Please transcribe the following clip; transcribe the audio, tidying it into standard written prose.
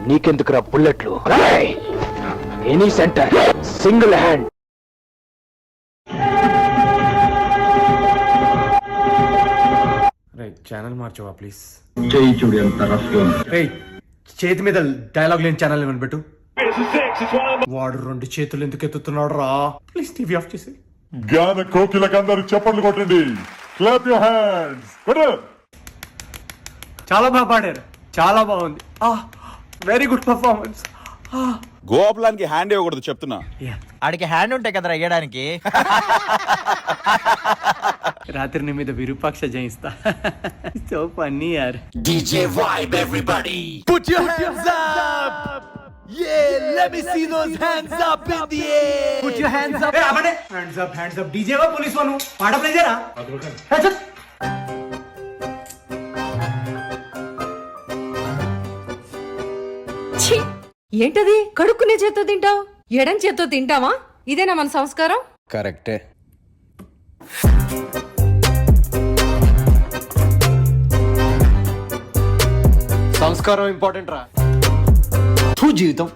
నీకెందుకురా బుల్లెట్లు? Any center single hand. Channel మార్చవా ప్లీజ్? చేతి మీద డైలాగ్ లేని ఛానల్ ఏమని పెట్టు. వాడు 2 చేతులు ఎందుకు ఎత్తుతున్నాడు రా? ప్లీజ్ టీవీ ఆఫ్ చేసి. జ్ఞాన కోకిలకు అందరూ చప్పట్లు కొట్టండి. Clap your hands. చాలా బాగా పాడారు, చాలా బాగుంది. Very good performance. గోపాలానికి హ్యాండ్ ఇవ్వకూడదు చెప్తున్నా. ఆడికి హ్యాండ్ ఉంటాయి కదరా ఇయ్యడానికి. రాత్రి నీ మీద విరూపాక్ష జయిస్తా. సో ఫన్నీ యార్. DJ vibe everybody. Put your hands up. Yeah, let me see those hands up in the air. Put your hands up. Hands up, hands up. DJ వా పోలీస్ వాను పాట ప్లే చేయరా? ఛీ, ఏంటది? కడుక్కునే చేత్తో తింటావు, ఎడం చేత్తో తింటావా? ఇదేనా మన సంస్కారం? కరెక్టే. సంస్కారం ఇంపార్టెంట్ రా. జీవితం